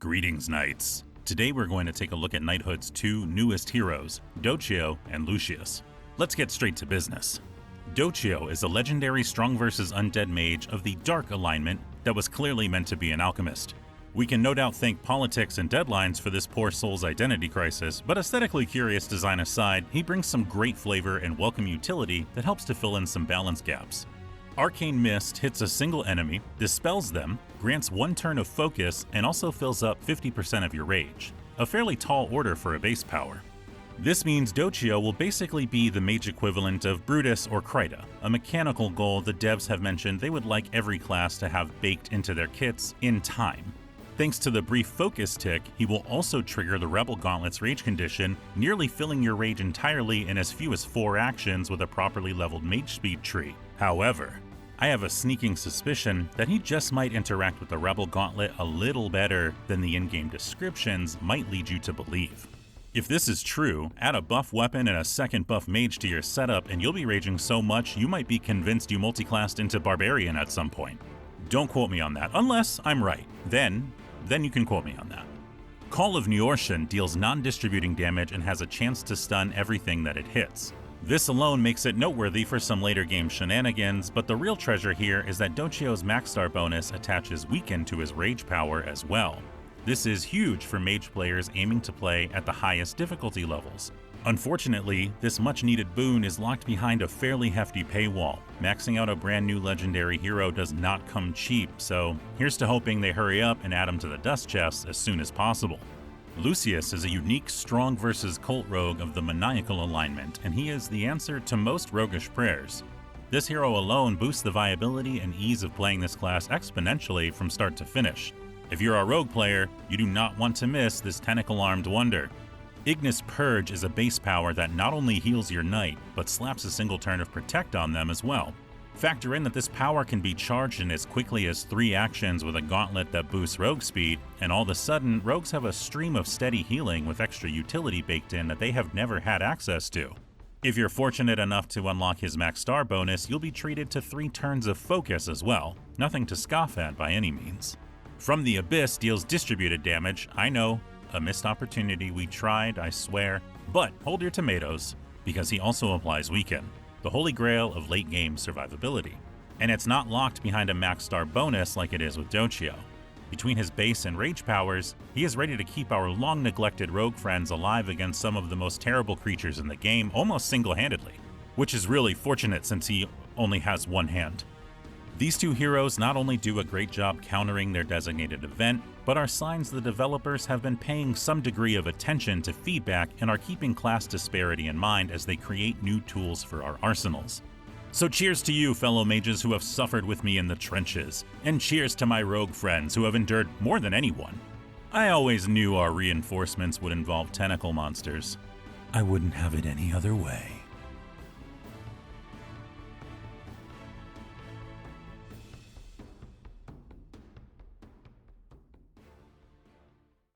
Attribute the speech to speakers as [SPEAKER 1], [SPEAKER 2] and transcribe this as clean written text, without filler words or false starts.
[SPEAKER 1] Greetings, Knights. Today we're going to take a look at Knighthood's two newest heroes, Doceo and Lucius. Let's get straight to business. Doceo is a legendary strong versus undead mage of the Dark alignment that was clearly meant to be an alchemist. We can no doubt thank politics and deadlines for this poor soul's identity crisis, but aesthetically curious design aside, he brings some great flavor and welcome utility that helps to fill in some balance gaps. Arcane Mist hits a single enemy, dispels them, grants one turn of focus, and also fills up 50% of your rage. A fairly tall order for a base power. This means Doceo will basically be the mage equivalent of Brutus or Kryta, a mechanical goal the devs have mentioned they would like every class to have baked into their kits in time. Thanks to the brief focus tick, he will also trigger the Rebel Gauntlet's rage condition, nearly filling your rage entirely in as few as 4 actions with a properly leveled mage speed tree. However, I have a sneaking suspicion that he just might interact with the Rebel Gauntlet a little better than the in-game descriptions might lead you to believe. If this is true, add a buff weapon and a second buff mage to your setup and you'll be raging so much you might be convinced you multiclassed into Barbarian at some point. Don't quote me on that, unless I'm right. Then you can quote me on that. Call of Neortian deals non-distributing damage and has a chance to stun everything that it hits. This alone makes it noteworthy for some later game shenanigans, but the real treasure here is that Doceo's max star bonus attaches Weaken to his rage power as well. This is huge for mage players aiming to play at the highest difficulty levels. Unfortunately, this much-needed boon is locked behind a fairly hefty paywall. Maxing out a brand new legendary hero does not come cheap, so here's to hoping they hurry up and add him to the dust chest as soon as possible. Lucius is a unique strong versus cult rogue of the maniacal alignment, and he is the answer to most roguish prayers. This hero alone boosts the viability and ease of playing this class exponentially from start to finish. If you're a rogue player, you do not want to miss this tentacle-armed wonder. Ignis Purge is a base power that not only heals your knight, but slaps a single turn of protect on them as well. Factor in that this power can be charged in as quickly as 3 actions with a gauntlet that boosts rogue speed, and all of a sudden, rogues have a stream of steady healing with extra utility baked in that they have never had access to. If you're fortunate enough to unlock his max star bonus, you'll be treated to 3 turns of focus as well, nothing to scoff at by any means. From the Abyss deals distributed damage, I know, a missed opportunity, we tried, I swear, but hold your tomatoes, because he also applies Weaken, the holy grail of late-game survivability. And it's not locked behind a max star bonus like it is with Doceo. Between his base and rage powers, he is ready to keep our long-neglected rogue friends alive against some of the most terrible creatures in the game almost single-handedly, which is really fortunate since he only has one hand. These two heroes not only do a great job countering their designated event, but are signs the developers have been paying some degree of attention to feedback and are keeping class disparity in mind as they create new tools for our arsenals. So cheers to you, fellow mages who have suffered with me in the trenches, and cheers to my rogue friends who have endured more than anyone. I always knew our reinforcements would involve tentacle monsters. I wouldn't have it any other way.